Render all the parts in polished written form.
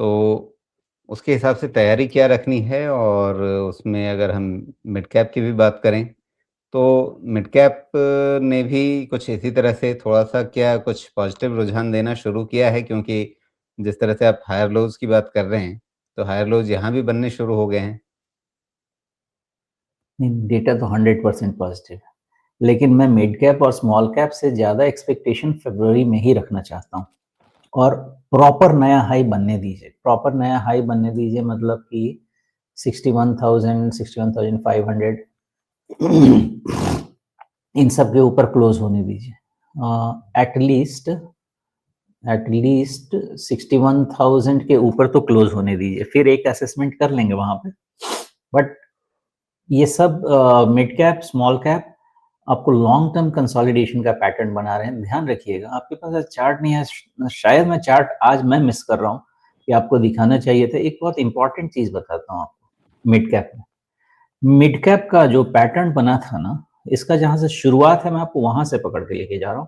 तो उसके हिसाब से तैयारी क्या रखनी है और उसमें अगर हम मिड कैप की भी बात करें, तो मिड कैप ने भी कुछ इसी तरह से थोड़ा-सा क्या कुछ पॉजिटिव रुझान देना शुरू किया है? क्योंकि जिस तरह से आप हायर लोज़ की बात कर रहे हैं, तो हायर लोज़ यहाँ भी बनने शुरू हो गए हैं। नहीं, डेटा तो 100% पॉजिटिव है। लेकिन मैं मिड कैप और स्मॉल कैप से ज़्यादा एक्सपेक्टेशन फ़रवरी में ही रखना चाहता हूँ और प्रॉपर नया हाई बनने दीजिए। प्रॉपर नया हाई बनने दीजिए मतलब कि 61,000, 61,500 इन सब के ऊपर क्लोज़ होने दीजिए। एट लीस्ट 61,000 के ऊपर तो क्लोज़ होने दीजिए। फिर एक असेसमेंट कर लेंगे वहाँ पे। बट ये सब मिड कैप, स्मॉल कैप आपको लॉन्ग टर्म कंसोलिडेशन का पैटर्न बना रहे हैं। ध्यान रखिएगा, आपके पास चार्ट नहीं है, शायद मैं चार्ट आज मैं मिस कर रहा हूँ कि आपको दिखाना चाहिए था। एक बहुत इंपॉर्टेंट चीज़ बताता हूँ आपको मिड कैप में। मिड कैप का जो पैटर्न बना था ना, इसका जहाँ से शुरुआत है मैं आपको वहाँ से पकड़ के लेके जा रहा हूँ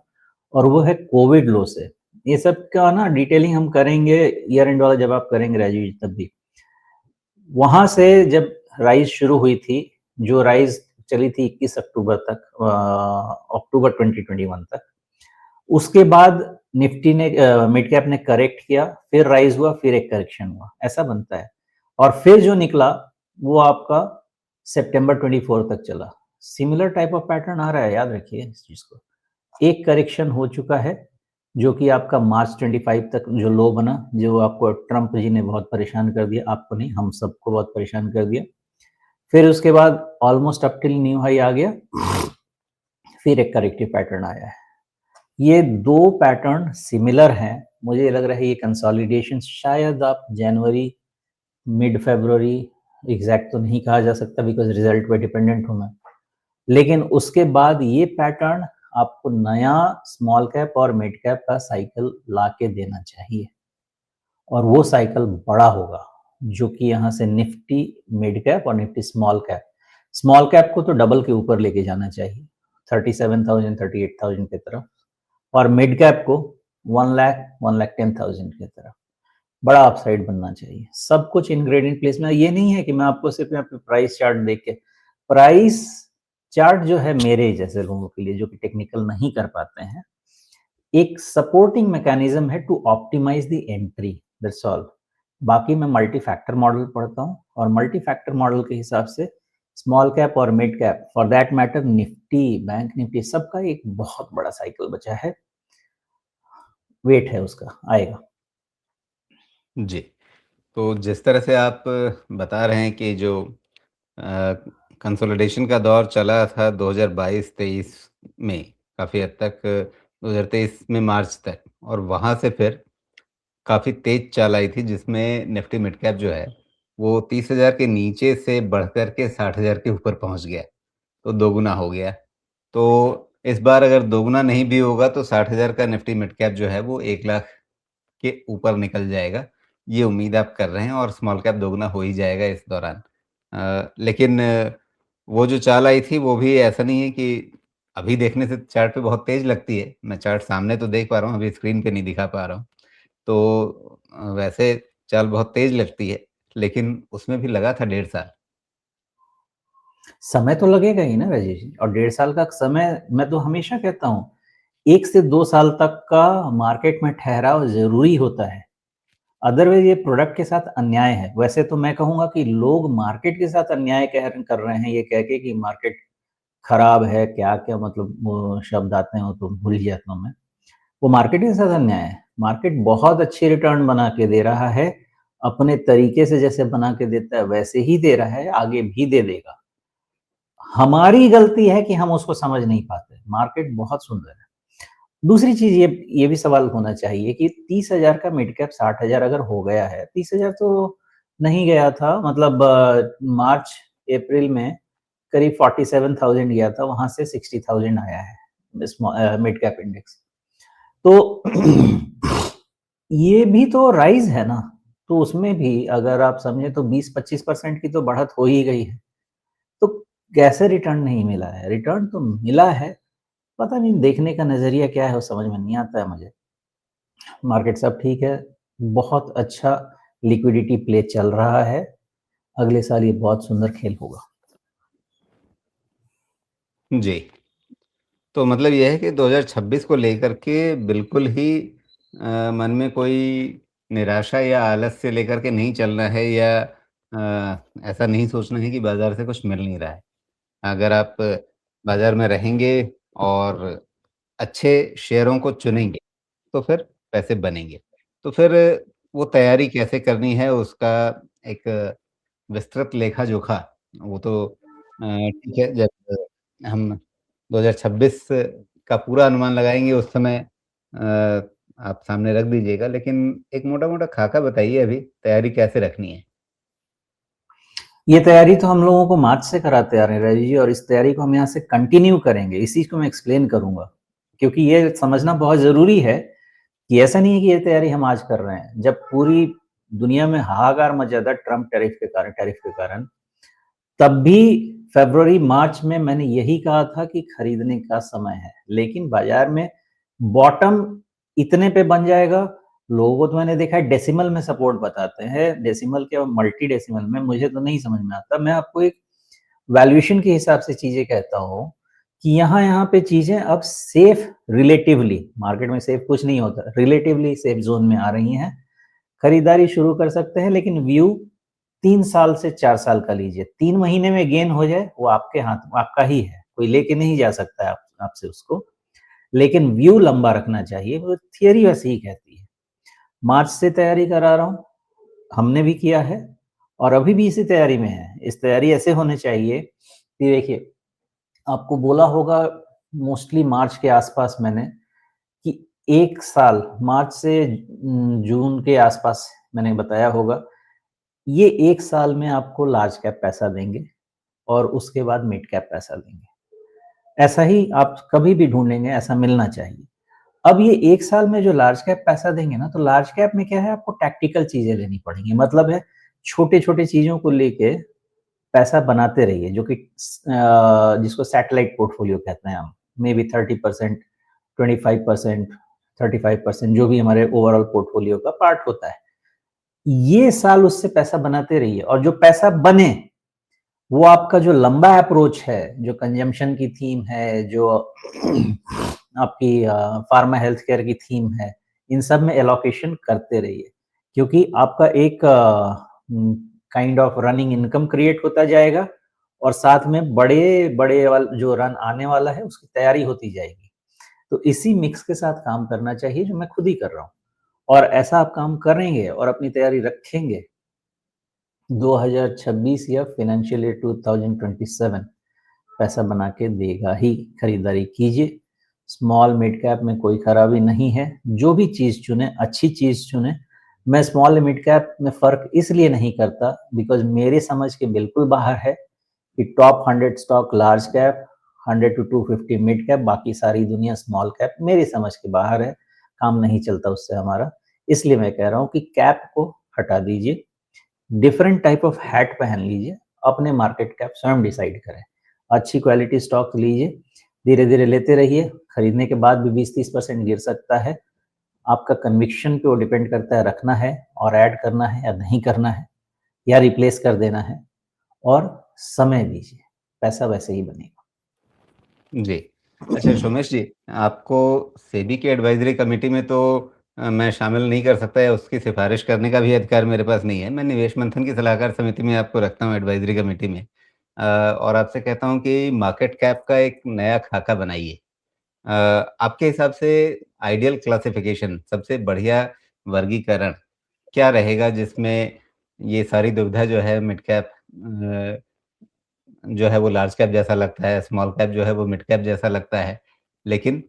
और वो है कोविड लो से। ये सब का ना डिटेलिंग हम करेंगे ईयर एंड वाला जब आप करेंगे राजीव जी तब भी। वहाँ से जब राइज़ शुरू हुई थी, जो राइज़ चली थी 21 अक्टूबर तक, अक्टूबर 2021 तक, उसके बाद निफ्टी ने मिड कैप ने करेक्ट किया, फिर राइज़ हुआ, फिर एक करेक्शन हुआ, ऐसा बनता है। और फिर जो निकला वो आपका सितंबर 24 तक चला। सिमिलर टाइप ऑफ पैटर्न आ रहा है, याद रखिए इस चीज़ को। एक करेक्शन हो चुका है, जो कि आपका मार्च 25 तक जो लो बना, जो आपको ट्रंप जी ने बहुत परेशान कर दिया, आपको नहीं, हम सबको बहुत परेशान कर दिया। फिर उसके बाद almost up till new high आ गया, फिर एक करेक्टिव पैटर्न आया है। ये दो पैटर्न सिमिलर हैं। मुझे लग रहा है ये कंसोलिडेशन शायद आप जनवरी, मिड फरवरी, एग्जैक्ट तो नहीं कहा जा सकता बिकॉज रिजल्ट पे डिपेंडेंट हूं मैं, लेकिन उसके बाद ये पैटर्न आपको नया स्मॉल कैप और मिड कैप का साइकिल ला के देना चाहिए और वो साइकिल बड़ा होगा, जो कि यहाँ से निफ्टी मिड कैप और निफ्टी स्मॉल कैप को तो डबल के ऊपर लेके जाना चाहिए 37,000 38,000 की तरफ, और मिड कैप को 1,10,000 की तरफ बड़ा अपसाइड बनना चाहिए। सब कुछ इनग्रेडिएंट प्लेस में। ये नहीं है कि मैं आपको सिर्फ यहाँ पे प्राइस चार्ट देख के, प्राइस चार्ट जो है मेरे जैसे लोगों के लिए जो कि टेक्निकल नहीं कर पाते हैं, एक सपोर्टिंग मैकेनिज्म है to optimise the entry, that's all. बाकी मैं मल्टी फैक्टर मॉडल पढ़ता हूँ और मल्टी फैक्टर मॉडल के हिसाब से स्मॉल कैप और mid cap, for that matter Nifty, bank Nifty, सबका एक बहुत बड़ा साइकिल बचा है, वेट है उसका, आएगा। जी। तो जिस तरह से आप बता रहे हैं कि जो कंसोलिडेशन का दौर चला था 2022-23 में, काफ़ी हद तक 2023 में मार्च तक, और वहाँ से फिर काफ़ी तेज़ चाल आई थी जिसमें निफ्टी मिड कैप जो है, वो 30,000 के नीचे से बढ़ कर के 60,000 के ऊपर पहुँच गया, तो दोगुना हो गया। तो इस बार अगर दोगुना नहीं भी होगा तो 60,000 का निफ्टी मिड कैप जो है वो 1 लाख के ऊपर निकल जाएगा, ये उम्मीद आप कर रहे हैं, और स्मॉल कैप दोगुना हो ही जाएगा इस दौरान। लेकिन वो जो चाल आई थी वो भी ऐसा नहीं है कि अभी देखने से चार्ट पे बहुत तेज़ लगती है। मैं चार्ट सामने तो देख पा रहा हूँ, अभी स्क्रीन पे नहीं दिखा पा रहा हूँ। तो वैसे चाल बहुत तेज़ लगती है, लेकिन उसमें भी लगा था 1.5 साल। समय तो लगेगा ही ना राजेश जी, और 1.5 साल का समय मैं तो हमेशा कहता हूँ 1 से 2 साल तक का मार्केट में ठहराव जरूरी होता है, अदरवाइज ये प्रोडक्ट के साथ अन्याय है। वैसे तो मैं कहूंगा कि लोग मार्केट के साथ अन्याय कर रहे हैं, ये कह के कि मार्केट खराब है, क्या क्या मतलब वो शब्द आते हैं वो तो भूल ही जाता हूँ मैं। वो मार्केट के साथ अन्याय है। मार्केट बहुत अच्छी रिटर्न बना के दे रहा है, अपने तरीके से जैसे बना के देता है वैसे ही दे रहा है, आगे भी दे देगा। हमारी गलती है कि हम उसको समझ नहीं पाते। मार्केट बहुत सुंदर है। दूसरी चीज ये भी सवाल होना चाहिए कि 30,000 का मिड कैप 60,000 अगर हो गया है, 30,000 तो नहीं गया था, मतलब मार्च अप्रैल में करीब 47,000 गया था, वहां से 60,000 आया है मिड कैप इंडेक्स। तो ये भी तो राइज है ना, तो उसमें भी अगर आप समझे तो 20-25% की तो बढ़त हो ही गई है। तो कैसे रिटर्न नहीं मिला है? रिटर्न तो मिला है, पता नहीं देखने का नजरिया क्या है वो समझ में नहीं आता है मुझे। मार्केट सब ठीक है, बहुत अच्छा लिक्विडिटी प्ले चल रहा है, अगले साल ये बहुत सुंदर खेल होगा। जी। तो मतलब ये है कि 2026 को लेकर के बिल्कुल ही मन में कोई निराशा या आलस्य लेकर के नहीं चलना है या ऐसा नहीं सोचना है कि बाज़ार से कुछ मिल नहीं रहा है। अगर आप बाज़ार में रहेंगे और अच्छे शेयरों को चुनेंगे, तो फिर पैसे बनेंगे। तो फिर वो तैयारी कैसे करनी है उसका एक विस्तृत लेखा-जोखा वो तो ठीक है जब हम 2026 का पूरा अनुमान लगाएँगे उस समय आप सामने रख दीजिएगा। लेकिन एक मोटा-मोटा खाका बताइए अभी तैयारी कैसे रखनी है? ये तैयारी तो हम लोगों को मार्च से कराते आ रहे हैं राजीव जी, और इस तैयारी को हम यहाँ से कंटिन्यू करेंगे। इस चीज़ को मैं एक्सप्लेन करूँगा, क्योंकि ये समझना बहुत ज़रूरी है कि ऐसा नहीं है कि ये तैयारी हम आज कर रहे हैं। जब पूरी दुनिया में हाहाकार मचा था ट्रम्प टैरिफ के कारण, तब भी फ़रवरी, मार्च में मैंने यही कहा था कि खरीदने का समय है। लेकिन बाज़ार में बॉटम इतने पे बन जाएगा, लोगों को तो मैंने देखा है डेसिमल में सपोर्ट बताते हैं, डेसिमल क्या मल्टी डेसिमल में, मुझे तो नहीं समझ में आता। मैं आपको एक वैल्यूएशन के हिसाब से चीज़ें कहता हूँ कि यहाँ-यहाँ पे चीज़ें अब सेफ रिलेटिवली, मार्केट में सेफ कुछ नहीं होता, रिलेटिवली सेफ ज़ोन में आ रही हैं। खरीदारी शुरू कर सकते हैं, लेकिन व्यू 3 साल से 4 साल का लीजिए। 3 महीने में गेन हो जाए, वो आपके हाथ आपका ही है, कोई लेके नहीं जा सकता है आपसे उसको। लेकिन व्यू लंबा रखना चाहिए, वो थियरी वैसे ही कहती है। मार्च से तैयारी करा रहा हूँ, हमने भी किया है और अभी भी इसी तैयारी में है। इस तैयारी ऐसे होनी चाहिए कि देखिए, आपको बोला होगा मोस्टली मार्च के आसपास मैंने कि 1 साल मार्च से जून के आसपास मैंने बताया होगा, ये 1 साल में आपको लार्ज कैप पैसा देंगे और उसके बाद मिड कैप पैसा देंगे। ऐसा ही आप कभी भी ढूँढेंगे, ऐसा मिलना चाहिए। अब ये 1 साल में जो लार्ज कैप पैसा देंगे ना, तो लार्ज कैप में क्या है, आपको टैक्टिकल चीज़ें लेनी पड़ेंगी। मतलब है छोटे-छोटे चीज़ों को लेके पैसा बनाते रहिए, जो कि जिसको सैटेलाइट पोर्टफोलियो कहते हैं हम। मेबी 30%, 25%, 35% जो भी हमारे ओवरऑल पोर्टफोलियो का पार्ट होता है। ये साल उससे पैसा बनाते रहिए और जो पैसा बने, वो आपका जो लंबा अप्रोच है, जो कंजम्पशन की थीम है, जो आपकी फार्मा हेल्थ केयर की थीम है, इन सब में एलोकेशन करते रहिए। क्योंकि आपका एक kind of running income create होता जाएगा और साथ में बड़े-बड़े वाल जो रन आने वाला है, उसकी तैयारी होती जाएगी। तो इसी मिक्स के साथ काम करना चाहिए, जो मैं खुद ही कर रहा हूँ। और ऐसा आप काम करेंगे और अपनी तैयारी रखेंगे, 2026 या फाइनेंशियल ईयर 2027 पैसा बना के देगा ही। खरीदारी कीजिए, स्मॉल मिड कैप में कोई खराबी नहीं है। जो भी चीज़ चुनें, अच्छी चीज़ चुनें। मैं स्मॉल मिड कैप में फ़र्क इसलिए नहीं करता बिकॉज़ मेरे समझ के बिल्कुल बाहर है कि top 100 stock large cap, 100 to 250 mid cap, बाकी सारी दुनिया स्मॉल कैप, मेरी समझ के बाहर है, काम नहीं चलता उससे हमारा। इसलिए मैं कह रहा हूँ कि कैप को हटा दीजिए, डिफरेंट टाइप ऑफ हैट पहन लीजिए, अपने मार्केट कैप स्वयं डिसाइड करें। अच्छी क्वालिटी स्टॉक लीजिए, धीरे-धीरे लेते रहिए, खरीदने के बाद भी 20-30% गिर सकता है। आपका कन्विक्शन पे वो डिपेंड करता है, रखना है और ऐड करना है या नहीं करना है या रिप्लेस कर देना है, और समय दीजिए, पैसा वैसे ही बनेगा। जी। अच्छा सोमेश जी, आपको सेबी की एडवाइज़री कमिटी में तो मैं शामिल नहीं कर सकता या उसकी सिफ़ारिश करने का भी अधिकार मेरे पास नहीं है। मैं निवेश मंथन की सलाहकार समिति में आपको रखता हूँ एडवाइज़री कमिटी में। और आपसे कहता हूँ कि मार्केट कैप का एक नया खाका बनाइए। आपके हिसाब से आइडियल क्लासिफ़िकेशन सबसे बढ़िया वर्गीकरण क्या रहेगा जिसमें ये सारी दुविधा जो है मिड कैप जो है वो लार्ज कैप जैसा लगता है, स्मॉल कैप जो है वो मिड कैप जैसा लगता है, लेकिन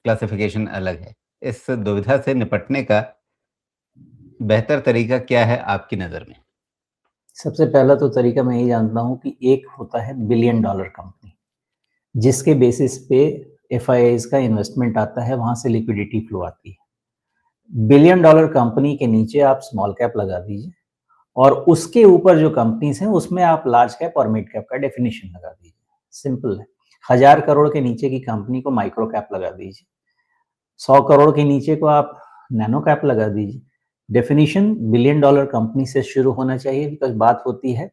क्लासिफ़िकेशन अलग है। इस दुविधा से निपटने का बेहतर तरीका क्या है आपकी नज़र में? सबसे पहला तो तरीका मैं यही जानता हूँ कि एक होता है बिलियन डॉलर कंपनी, जिसके बेसिस पे एफआईआईज़ का इन्वेस्टमेंट आता है, वहाँ से लिक्विडिटी फ्लो आती है। बिलियन डॉलर कंपनी के नीचे आप स्मॉल कैप लगा दीजिए और उसके ऊपर जो कंपनीज हैं उसमें आप लार्ज कैप और मिड कैप का डेफिनेशन लगा दीजिए। सिंपल है। 1000 करोड़ के नीचे की कंपनी को माइक्रो कैप लगा दीजिए, 100 करोड़ के नीचे को आप नैनो कैप लगा दीजिए, डेफिनेशन बिलियन डॉलर कंपनी से शुरू होना चाहिए, बिकॉज बात होती है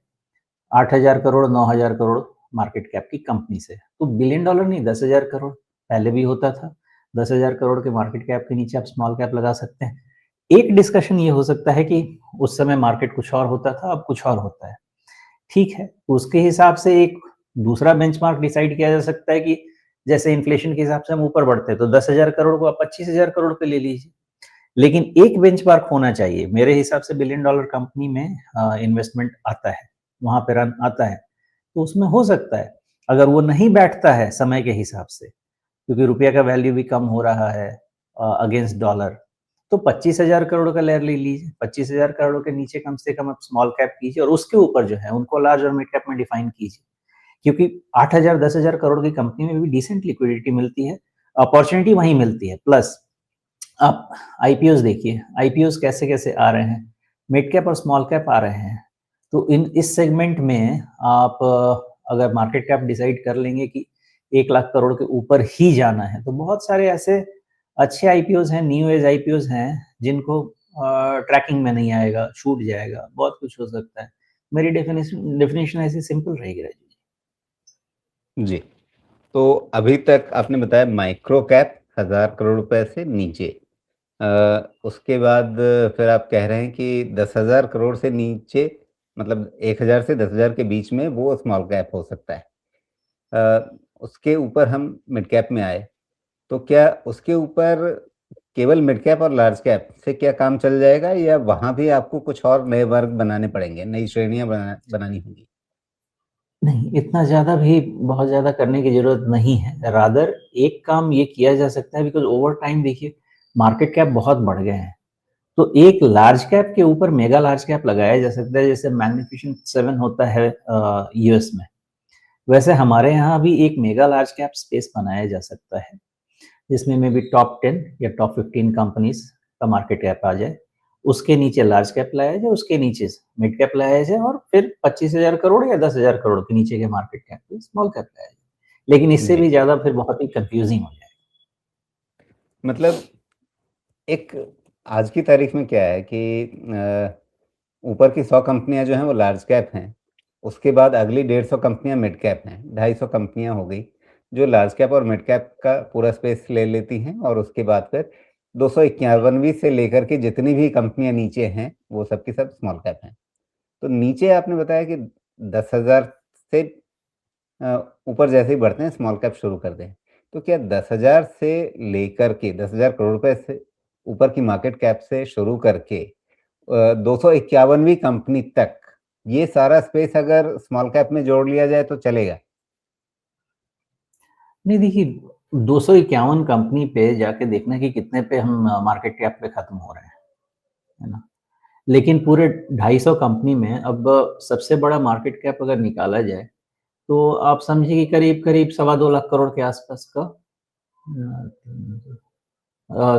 8,000 करोड़ 9,000 करोड़ मार्केट कैप की कंपनी से। तो बिलियन डॉलर नहीं, 10,000 करोड़ पहले भी होता था। 10,000 करोड़ के मार्केट कैप के नीचे आप स्मॉल कैप लगा सकते हैं। एक डिस्कशन ये हो सकता है कि उस समय मार्केट कुछ और होता था, अब कुछ और होता है। ठीक है, उसके हिसाब से एक दूसरा बेंचमार्क डिसाइड किया जा सकता है कि जैसे इन्फ्लेशन के हिसाब से हम ऊपर बढ़ते हैं, तो 10,000 करोड़ को आप 25,000 करोड़ पे ले लीजिए। लेकिन एक बेंचमार्क होना चाहिए। मेरे हिसाब से बिलियन डॉलर कंपनी में इन्वेस्टमेंट आता है, वहाँ पे रन आता है, तो उसमें हो सकता है। अगर वो नहीं बैठता है समय के हिसाब से, क्योंकि रुपया का वैल्यू भी कम हो रहा है अगेंस्ट डॉलर, तो 25,000 करोड़ का लेयर ले लीजिए। 25,000 करोड़ के नीचे कम से कम आप स्मॉल कैप कीजिए और उसके ऊपर जो है उनको लार्ज और मिड कैप में डिफाइन कीजिए, क्योंकि 8,000 10,000 करोड़ की कंपनी में भी डिसेंट लिक्विडिटी मिलती है, अपॉर्चुनिटी वहीं मिलती है। प्लस आप आईपीओस देखिए, आईपीओस कैसे कैसे आ रहे हैं, मिड कैप और स्मॉल कैप आ रहे हैं। तो इस सेगमेंट में आप अगर मार्केट कैप डिसाइड कर लेंगे कि 1 लाख करोड़ के ऊपर ही जाना है, तो बहुत सारे ऐसे अच्छे आईपीओस हैं, न्यू एज आईपीओस हैं, जिनको ट्रैकिंग में नहीं आएगा, छूट जाएगा, बहुत कुछ हो सकता है। मेरी डेफिनेशन ऐसी सिंपल रहेगी राजीव जी। जी। तो अभी तक आपने बताया माइक्रो कैप 1000 करोड़ रुपए से नीचे। उसके बाद फिर आप कह रहे हैं कि 10,000 करोड़ से नीचे, मतलब 1,000 से 10,000 के बीच में वो स्मॉल कैप हो सकता है। उसके ऊपर हम मिड कैप में आए, तो क्या उसके ऊपर केवल मिड कैप और लार्ज कैप से क्या काम चल जाएगा, या वहाँ भी आपको कुछ और नए वर्ग बनाने पड़ेंगे, नई श्रेणियाँ बनानी होंगी? नहीं, इतना ज़्यादा भी बहुत ज़्यादा करने की ज़रूरत नहीं है। रादर एक काम ये किया जा सकता है, बिकॉज़ ओवर टाइम देखिए मार्केट कैप बहुत बढ़ गए हैं। तो एक लार्ज कैप के ऊपर मेगा लार्ज कैप लगाया जा सकता है, जैसे मैग्निफिसेंट 7 होता है यूएस में। वैसे हमारे यहाँ भी एक मेगा लार्ज कैप स्पेस बनाया जा सकता है, जिसमें में भी टॉप 10 या टॉप 15 कंपनीज़ का मार्केट कैप आ जाए। उसके नीचे लार्ज कैप लाया जाए, उसके नीचे मिड कैप लाया जाए और फिर 25,000 करोड़ या 10,000 करोड़ के नीचे के मार्केट कैप पे स्मॉल कैप लाया जाए। लेकिन इससे जी। भी ज़्यादा फिर बहुत ही कन्फ्यूज़िंग हो जाएगा। मतलब एक आज की तारीख में क्या है कि ऊपर की 100 कंपनियाँ जो हैं वो लार्ज कैप हैं। उसके बाद अगली 150 कंपनियाँ मिड कैप हैं। 250 कंपनियाँ हो गई, जो लार्ज कैप और मिड कैप का पूरा स्पेस ले लेती हैं, और उसके बाद फिर 251वीं से लेकर के जितनी भी कंपनियाँ नीचे हैं, वो सब की सब स्मॉल कैप हैं। तो नीचे आपने बताया कि 10,000 से ऊपर जैसे ही बढ़ते हैं स्मॉल कैप शुरू कर दें। तो क्या 10,000 से लेकर के 10,000 करोड़ रुपए से ऊपर की मार्केट कैप से शुरू करके 251वीं कंपनी तक, ये सारा स्पेस अगर स्मॉल कैप में जोड़ लिया जाए तो चलेगा? नहीं देखिए, 251 कंपनी पे जाके देखना कि कितने पे हम मार्केट कैप पे खत्म हो रहे हैं, है ना? लेकिन पूरे 250 कंपनी में अब सबसे बड़ा मार्केट कैप अगर निकाला जाए, तो आप समझिए कि करीब-करीब सवा 2 लाख करोड़ के आसपास का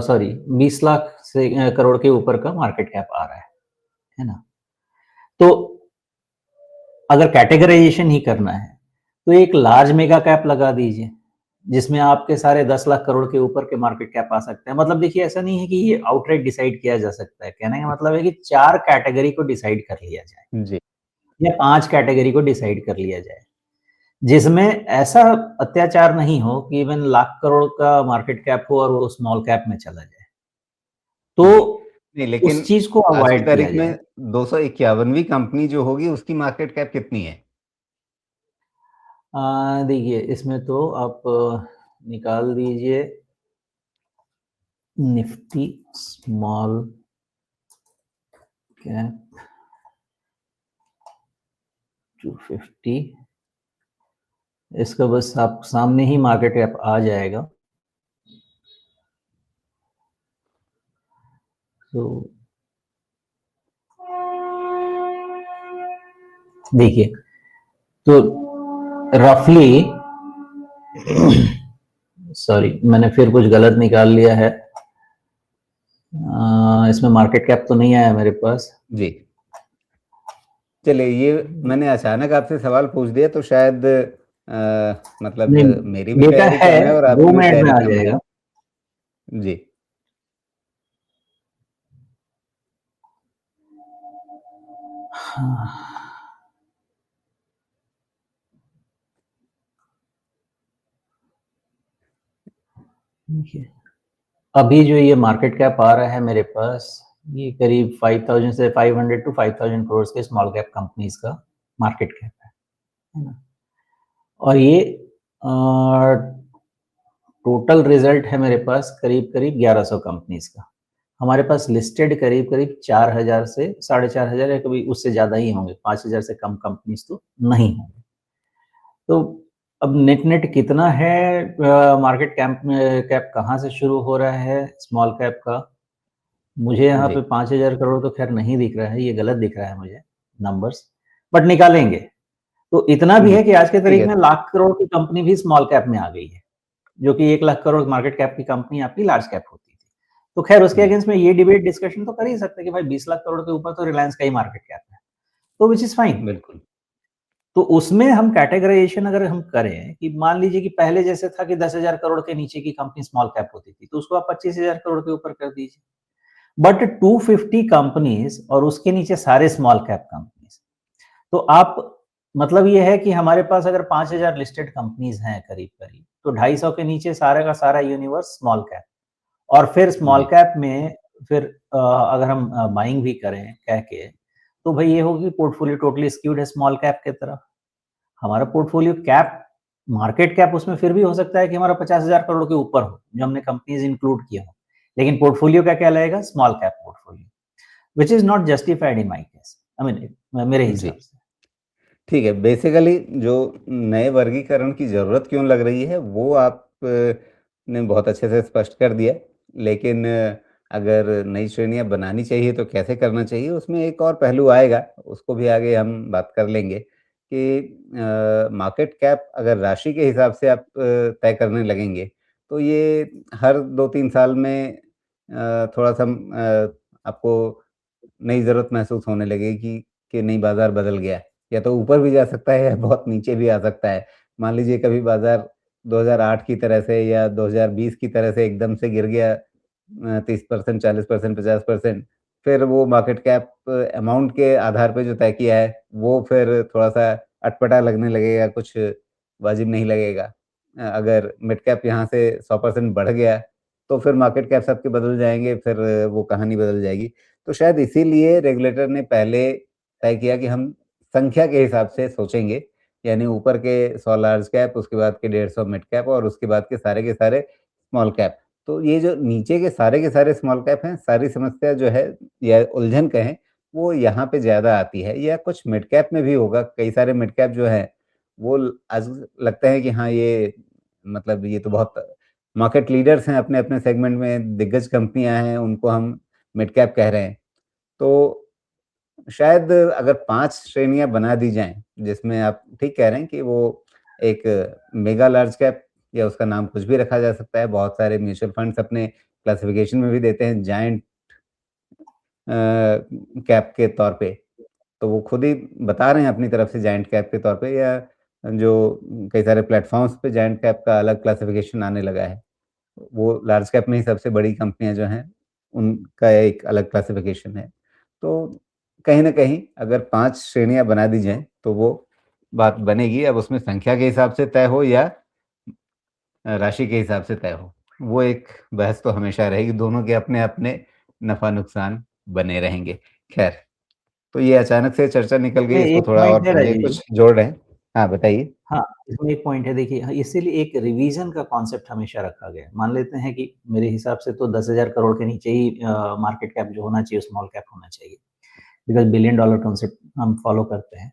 सॉरी 20 लाख से करोड़ के ऊपर का मार्केट कैप आ रहा है ना? तो अगर कैटेगराइजेशन ही करना है, तो एक लार्ज मेगा कैप लगा दीजिए, जिसमें आपके सारे 10 लाख करोड़ के ऊपर के मार्केट कैप आ सकते हैं। मतलब देखिए ऐसा नहीं है कि ये आउटराइट डिसाइड किया जा सकता है। कहने का मतलब है कि 4 कैटेगरी को डिसाइड कर लिया जाए जी। या 5 कैटेगरी को डिसाइड कर लिया जाए, जिसमें ऐसा अत्याचार नहीं हो कि इवन लाख करोड़ का मार्केट कैप हो और वो स्मॉल कैप में चला जाए। तो जी। नहीं, उस लेकिन चीज़ को आज की अवॉइड किया तारीख में जाए। 251वीं कंपनी जो होगी उसकी मार्केट कैप कितनी है? देखिए इसमें तो आप निकाल दीजिए निफ्टी स्मॉल कैप 250, इसका बस आप सामने ही मार्केट कैप आ जाएगा। तो देखिए, तो रफली सॉरी मैंने फिर कुछ गलत निकाल लिया है। इसमें मार्केट कैप तो नहीं आया मेरे पास। जी। चलिए, ये मैंने अचानक आपसे सवाल पूछ दिया, तो शायद मतलब नहीं, मेरी भी डेटा तैयारी है, कम है और 2 आपकी भी मिनट में तैयारी आ कम है। जाएगा। जी। देखिए, अभी जो ये मार्केट कैप आ रहा है मेरे पास, ये करीब 5000 से 500 टू 5000 करोड़ के स्मॉल कैप कंपनीज का मार्केट कैप है ना? और ये टोटल रिजल्ट है मेरे पास करीब-करीब 1100 कंपनीज का। हमारे पास लिस्टेड करीब-करीब 4000 से 4500 या कभी उससे ज़्यादा ही होंगे, 5000 से कम कंपनीज तो नहीं होंगे। तो अब नेट-नेट कितना है मार्केट कैप कहाँ से शुरू हो रहा है स्मॉल कैप का? मुझे यहाँ जी, पे 5000 करोड़ तो खैर नहीं दिख रहा है, ये गलत दिख रहा है मुझे नंबर्स, बट निकालेंगे। तो इतना भी जी, है कि आज के ठीक तारीख है। में लाख करोड़ की कंपनी भी स्मॉल कैप में आ गई है, जो कि 1 लाख करोड़ मार्केट कैप की कंपनी आपकी लार्ज कैप होती थी। तो खैर उसके हुँ, अगेंस्ट में ये डिबेट डिस्कशन तो कर ही सकते हैं कि भाई 20 लाख करोड़ के ऊपर तो रिलायंस का ही मार्केट कैप है, तो व्हिच इज़ फाइन। बिल्कुल। तो उसमें हम कैटेगराइजेशन अगर हम करें कि मान लीजिए कि पहले जैसे था कि 10,000 करोड़ के नीचे की कंपनी स्मॉल कैप होती थी, तो उसको आप 25,000 करोड़ के ऊपर कर दीजिए। बट 250 कंपनीज और उसके नीचे सारे स्मॉल कैप कंपनीज, तो आप मतलब ये है कि हमारे पास अगर 5000 लिस्टेड कंपनीज हैं करीब-करीब, तो 250 के नीचे सारा का सारा यूनिवर्स स्मॉल कैप और फिर स्मॉल जी, कैप में फिर अगर हम बाइंग भी करें कह के, तो भई ये होगी पोर्टफोलियो टोटली स्क्यूड है स्मॉल कैप की तरफ। हमारा पोर्टफोलियो कैप मार्केट कैप उसमें फिर भी हो सकता है कि हमारा 50,000 करोड़ के ऊपर हो, जो हमने कंपनीज इंक्लूड किए हों। लेकिन पोर्टफोलियो क्या कहलाएगा? Small cap portfolio, which is not justified in my case. I mean मेरे जी। हिसाब से। ठीक है, बेसिकली जो नए वर्गीकरण की ज़रूरत क्यों लग रही है, वो आप ने बहुत अच्छे से स्पष्ट कर दिया। लेकिन अगर नई श्रेणियाँ बनानी चाहिए, तो कैसे करना चाहिए, उसमें एक और पहलू आएगा, उसको भी आगे हम बात कर लेंगे कि मार्केट कैप अगर राशि के हिसाब से आप तय करने लगेंगे, तो ये हर 2-3 साल में थोड़ा-सा आपको नई ज़रूरत महसूस होने लगेगी कि नहीं बाज़ार बदल गया। या तो ऊपर भी जा सकता है या बहुत नीचे भी आ सकता है। मान लीजिए कभी बाज़ार 2008 की तरह से या 2020 की तरह से एकदम से गिर गया 30%, 40%, 50%, फिर वो मार्केट कैप अमाउंट के आधार पे जो तय किया है, वो फिर थोड़ा-सा अटपटा लगने लगेगा, कुछ वाजिब नहीं लगेगा। अगर मिड कैप यहाँ से 100% बढ़ गया, तो फिर मार्केट कैप सबके बदल जाएँगे, फिर वो कहानी बदल जाएगी। तो शायद इसीलिए रेगुलेटर ने पहले तय किया कि हम संख्या के हिसाब से सोचेंगे, यानी ऊपर के 100 लार्ज कैप, उसके बाद के 150 मिड कैप और उसके बाद के सारे स्मॉल कैप। तो ये जो नीचे के सारे स्मॉल कैप हैं, सारी समस्या जो है या उलझन कहें, वो यहाँ पे ज़्यादा आती है या कुछ मिड कैप में भी होगा, कई सारे मिड कैप जो हैं, वो ल आज लगता है कि हाँ, ये मतलब ये तो बहुत मार्केट लीडर्स हैं अपने-अपने सेगमेंट में, दिग्गज कंपनियाँ हैं, उनको हम मिड कैप कह रहे हैं। तो शायद अगर 5 श्रेणियाँ बना दी जाएँ, जिसमें आप ठीक कह रहे हैं कि वो एक मेगा लार्ज कैप या उसका नाम कुछ भी रखा जा सकता है। बहुत सारे म्यूचुअल फंड्स अपने क्लासिफ़िकेशन में भी देते हैं जायंट कैप के तौर पे। तो वो खुद ही बता रहे हैं अपनी तरफ से जायंट कैप के तौर पे या जो कई सारे प्लेटफ़ॉर्म्स पे जायंट कैप का अलग क्लासिफ़िकेशन आने लगा है। वो लार्ज कैप में ही सबसे बड़ी कंपनियाँ जो हैं, उनका एक अलग क्लासिफ़िकेशन है। तो कहीं न कहीं अगर 5 श्रेणियाँ बना दी जाएँ, तो वो बात बनेगी। अब उसमें संख्या के हिसाब से तय हो या राशि के हिसाब से तय हो। वो एक बहस तो हमेशा रहेगी, दोनों के अपने-अपने नफ़ा-नुकसान बने रहेंगे। ख़ैर, तो ये अचानक से चर्चा निकल गई, इसमें इसको एक थोड़ा और पॉइंट है समझिए, राजीव जी। कुछ जोड़ रहे हैं? हाँ, बताइए। हाँ, इसमें एक पॉइंट है देखिए इसीलिए एक रिवीजन का कॉन्सेप्ट हमेशा रखा गया है। मान लेते हैं कि मेरे हिसाब से तो 10,000 करोड़ के नीचे ही मार्केट कैप जो होना चाहिए स्मॉल कैप होना चाहिए। बिकॉज़ बिलियन डॉलर कॉन्सेप्ट हम फॉलो करते हैं।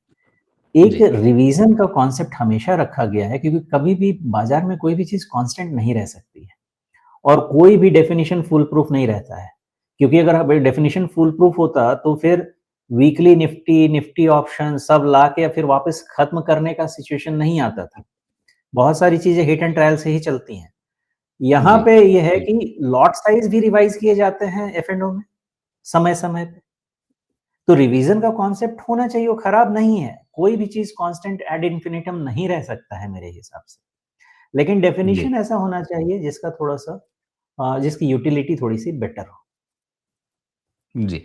एक जी, रिवीजन का कॉन्सेप्ट हमेशा रखा गया है क्योंकि कभी भी बाज़ार में कोई भी चीज़ कांस्टेंट नहीं रह सकती है और कोई भी डेफिनिशन फूल प्रूफ नहीं रहता है। क्योंकि अगर डेफिनिशन फूल प्रूफ होता तो फिर वीकली निफ्टी, निफ्टी ऑप्शन सब ला के फिर वापस खत्म करने का सिचुएशन नहीं आता था। बहुत सारी चीज़ें हिट एंड ट्रायल से ही चलती हैं। यहाँ जी, पे ये है बिल्कुल। कि लॉट साइज़ भी रिवाइज़ किए जाते हैं एफ-एंड-ओ में, समय-समय पे। तो रिवीजन का कॉन्सेप्ट होना चाहिए, वो खराब नहीं है। कोई भी चीज़ कांस्टेंट एड इन्फिनिटम नहीं रह सकता है मेरे हिसाब से। लेकिन जी। डेफिनिशन ऐसा होना चाहिए जिसका थोड़ा-सा जिसकी यूटिलिटी थोड़ी-सी बेटर हो। जी।